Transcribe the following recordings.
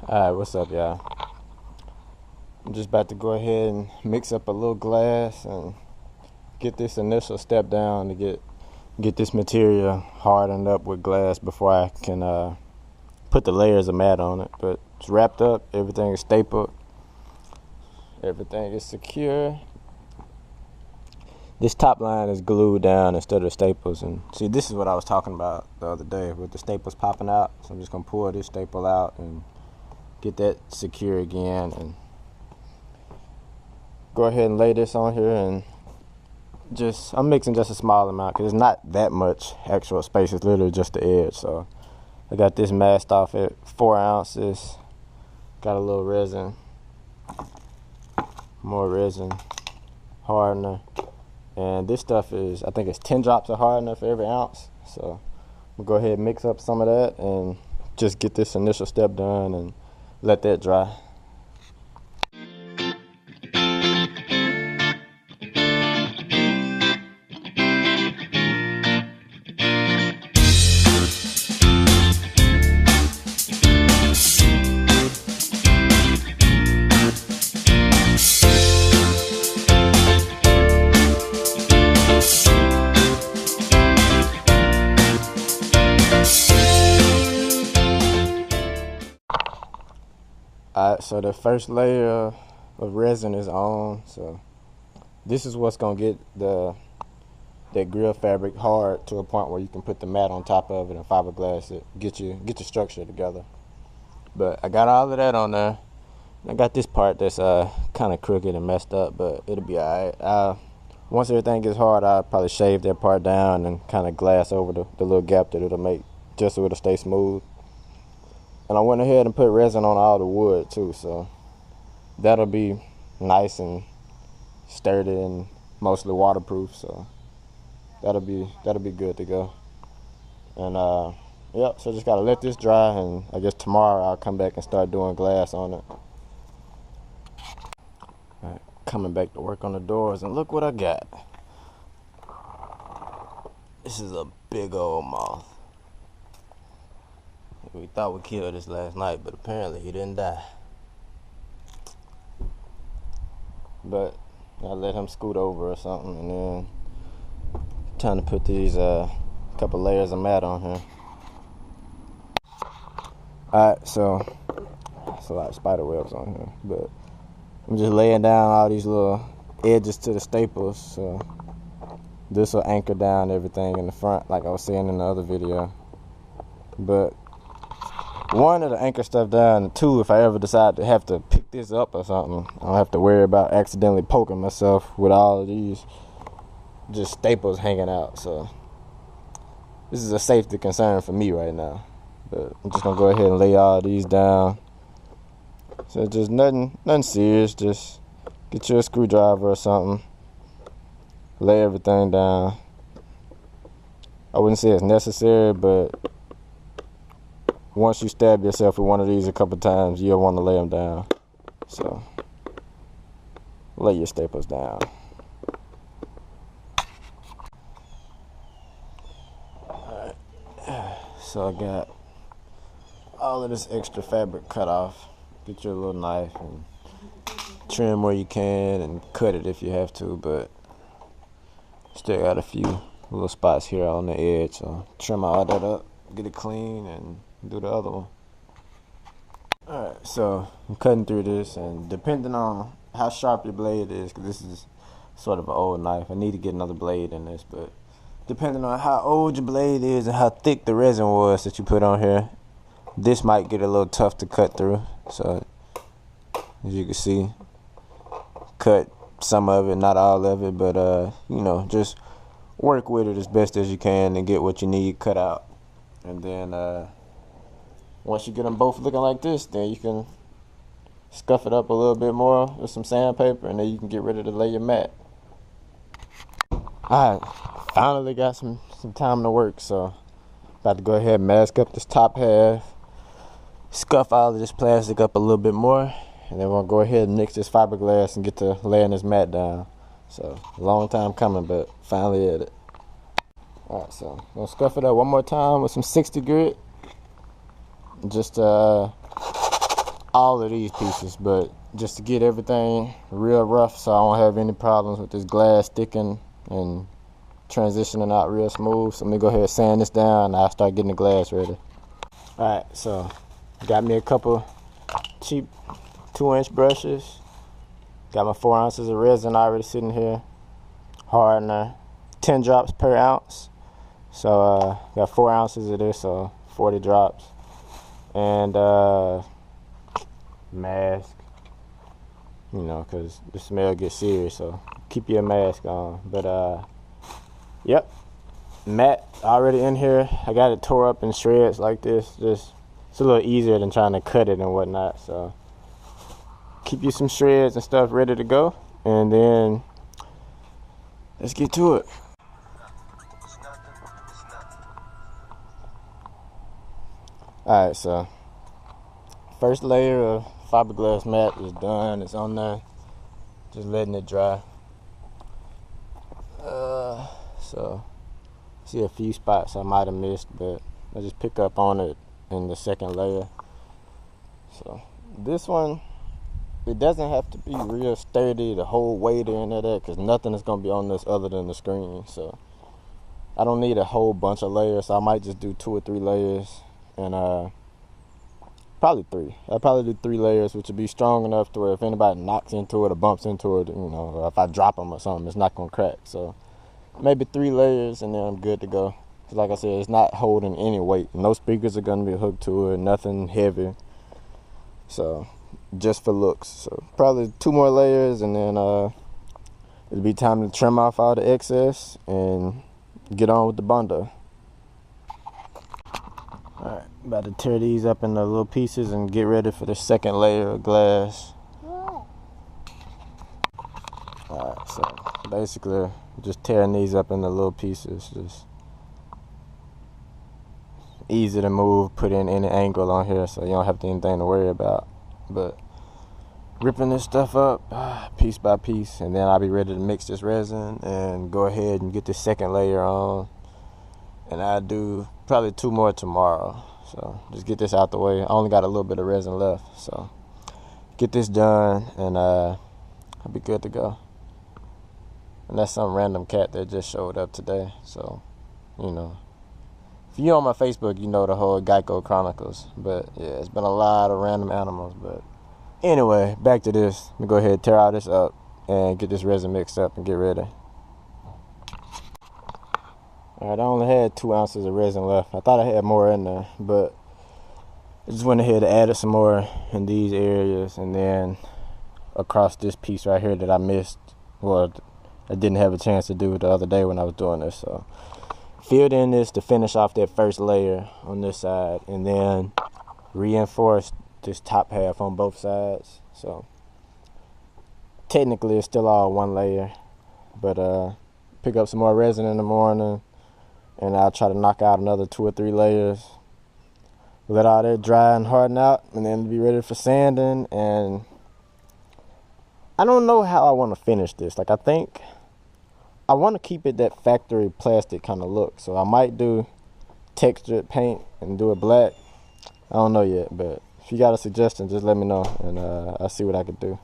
Alright, what's up, y'all? I'm just about to go ahead and mix up a little glass and get this initial step down to get this material hardened up with glass before I can put the layers of mat on it. But it's wrapped up, everything is stapled, everything is secure. This top line is glued down instead of staples, and see, this is what I was talking about the other day with the staples popping out. So I'm just gonna pull this staple out and get that secure again, and go ahead and lay this on here. And I'm mixing just a small amount because it's not that much actual space. It's literally just the edge. So I got this masked off at 4 ounces. Got a little resin, more resin, hardener, and this stuff is, I think it's 10 drops of hardener for every ounce. So we'll go ahead and mix up some of that and just get this initial step done and let that dry. Alright, so the first layer of resin is on. So this is what's gonna get that grill fabric hard to a point where you can put the mat on top of it and fiberglass it, get your structure together. But I got all of that on there. I got this part that's kind of crooked and messed up, but it'll be alright. Once everything gets hard, I'll probably shave that part down and kind of glass over the little gap that it'll make, just so it'll stay smooth. And I went ahead and put resin on all the wood too, so that'll be nice and sturdy and mostly waterproof. So that'll be good to go. And yep, so just gotta let this dry, and I guess tomorrow I'll come back and start doing glass on it. All right, coming back to work on the doors, and look what I got. This is a big old moth. We thought we killed this last night, but apparently he didn't die. But I let him scoot over or something, and then time to put these couple layers of mat on here. Alright, so it's a lot of spider webs on here, but I'm just laying down all these little edges to the staples. So this will anchor down everything in the front, like I was saying in the other video. But one, it'll anchor stuff down, and two, if I ever decide to have to pick this up or something, I don't have to worry about accidentally poking myself with all of these just staples hanging out. So this is a safety concern for me right now. But I'm just gonna go ahead and lay all these down. So just nothing serious. Just get you a screwdriver or something, lay everything down. I wouldn't say it's necessary, but once you stab yourself with one of these a couple times, you'll want to lay them down. So lay your staples down. Alright, so I got all of this extra fabric cut off. Get your little knife and trim where you can and cut it if you have to, but still got a few little spots here on the edge, so trim all that up, get it clean, and do the other one. Alright, so I'm cutting through this, and depending on how sharp your blade is, because this is sort of an old knife, I need to get another blade in this, but depending on how old your blade is and how thick the resin was that you put on here, this might get a little tough to cut through. So as you can see, cut some of it, not all of it, but you know, just work with it as best as you can and get what you need cut out. And then once you get them both looking like this, then you can scuff it up a little bit more with some sandpaper, and then you can get ready to lay your mat. Alright, finally got some time to work, so about to go ahead and mask up this top half, scuff all of this plastic up a little bit more, and then we'll go ahead and mix this fiberglass and get to laying this mat down. So long time coming, but finally at it. Alright, so I'm gonna scuff it up one more time with some 60 grit. Just all of these pieces, but just to get everything real rough so I don't have any problems with this glass sticking and transitioning out real smooth. So let me go ahead and sand this down and I'll start getting the glass ready. Alright, so got me a couple cheap 2-inch brushes. Got my 4 ounces of resin already sitting here. Hardener, 10 drops per ounce. So got 4 ounces of this, so 40 drops. And mask, you know, because the smell gets serious, so keep your mask on. But yep, mat already in here. I got it tore up in shreds like this. Just it's a little easier than trying to cut it and whatnot, so keep you some shreds and stuff ready to go, and then let's get to it. Alright, so first layer of fiberglass mat is done. It's on there, just letting it dry. So see a few spots I might have missed, but I just pick up on it in the second layer. So this one, it doesn't have to be real sturdy to hold weight or any of that, because nothing is going to be on this other than the screen. So I don't need a whole bunch of layers, so I might just do 2 or 3 layers, and probably 3. I'll probably do 3 layers, which would be strong enough to where if anybody knocks into it or bumps into it, you know, or if I drop them or something, it's not going to crack. So maybe 3 layers, and then I'm good to go. Because like I said, it's not holding any weight. No speakers are going to be hooked to it, nothing heavy. So just for looks. So probably 2 more layers, and then it'll be time to trim off all the excess and get on with the bondo. Alright, about to tear these up into little pieces and get ready for the second layer of glass. Alright, so basically just tearing these up into little pieces. Just easy to move, put in any angle on here so you don't have anything to worry about. But ripping this stuff up piece by piece, and then I'll be ready to mix this resin and go ahead and get this second layer on. And I'll do probably 2 more tomorrow. So just get this out the way. I only got a little bit of resin left, so get this done and I'll be good to go. And that's some random cat that just showed up today. So, you know, if you're on my Facebook, you know the whole Geico Chronicles. But yeah, it's been a lot of random animals. But anyway, back to this. Let me go ahead and tear all this up and get this resin mixed up and get ready. Alright, I only had 2 ounces of resin left. I thought I had more in there, but I just went ahead and added some more in these areas, and then across this piece right here that I missed. Well, I didn't have a chance to do it the other day when I was doing this. So filled in this to finish off that first layer on this side, and then reinforced this top half on both sides. So technically it's still all 1 layer, but pick up some more resin in the morning, and I'll try to knock out another 2 or 3 layers. Let all that dry and harden out, and then be ready for sanding. And I don't know how I want to finish this. Like, I think I want to keep it that factory plastic kind of look. So I might do textured paint and do it black. I don't know yet, but if you got a suggestion, just let me know, and I'll see what I can do.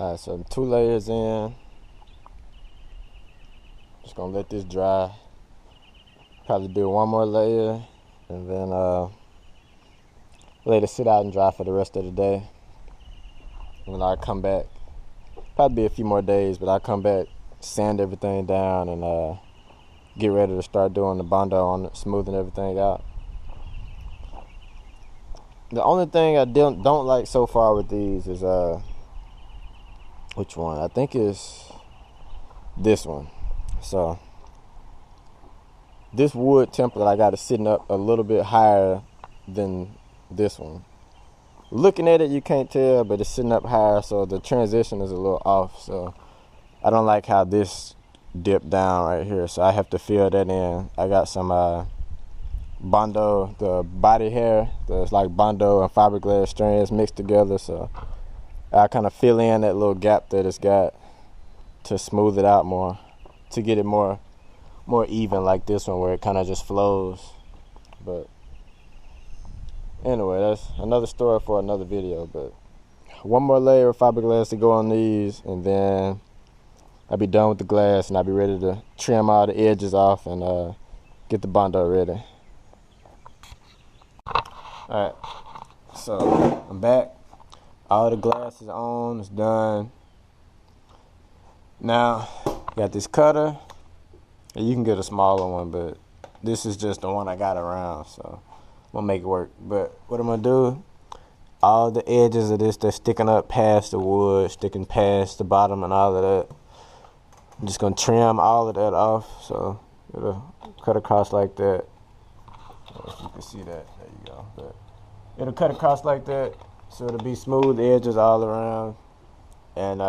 Alright, so I'm 2 layers in. Just gonna let this dry. Probably do 1 more layer, and then let it sit out and dry for the rest of the day. when I come back. Probably be a few more days, but I come back, sand everything down, and get ready to start doing the bondo on it, smoothing everything out. The only thing I don't like so far with these is which one? I think it's this one. So this wood template I got it sitting up a little bit higher than this one. Looking at it, you can't tell, but it's sitting up higher, so the transition is a little off. So I don't like how this dipped down right here, so I have to fill that in. I got some bondo, the body hair, that's like bondo and fiberglass strands mixed together, so I kind of fill in that little gap that it's got to smooth it out more, to get it more even like this one where it kind of just flows. But anyway, that's another story for another video. But one more layer of fiberglass to go on these, and then I'll be done with the glass, and I'll be ready to trim all the edges off and get the bondo ready. Alright, so I'm back. All the glass is on, it's done. Now, got this cutter. You can get a smaller one, but this is just the one I got around, so I'm gonna make it work. But what I'm gonna do, all the edges of this that's sticking up past the wood, sticking past the bottom and all of that, I'm just gonna trim all of that off. So it'll cut across like that. If you can see that, there you go. But it'll cut across like that, so it'll be smooth edges all around. And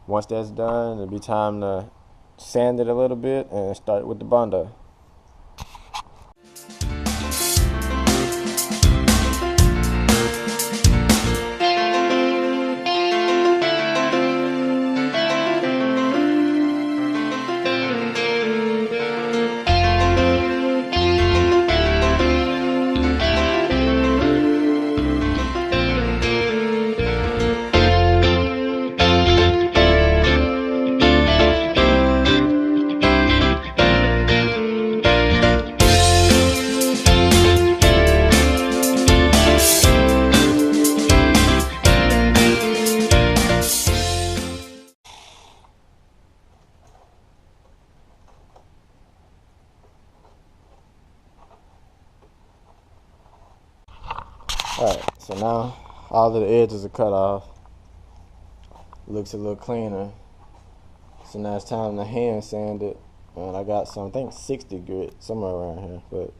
once that's done, it'll be time to sand it a little bit and start with the bondo. Alright, so now all of the edges are cut off. Looks a little cleaner. So now it's time to hand sand it. And I got some, I think 60 grit, somewhere around here. But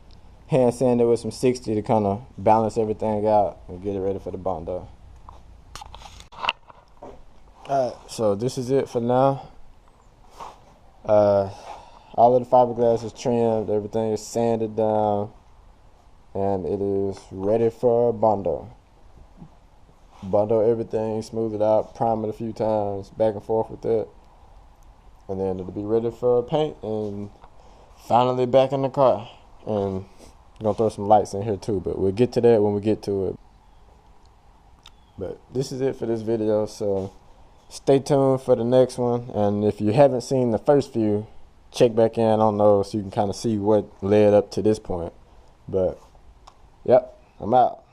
hand sand it with some 60 to kind of balance everything out and get it ready for the bondo. Alright, so this is it for now. All of the fiberglass is trimmed, everything is sanded down, and it is ready for bondo. Bondo everything, smooth it out, prime it a few times, back and forth with that, and then it'll be ready for paint and finally back in the car. And I'm gonna throw some lights in here too, but we'll get to that when we get to it. But this is it for this video, so stay tuned for the next one. And if you haven't seen the first few, check back in on those so you can kind of see what led up to this point. But yep, I'm out.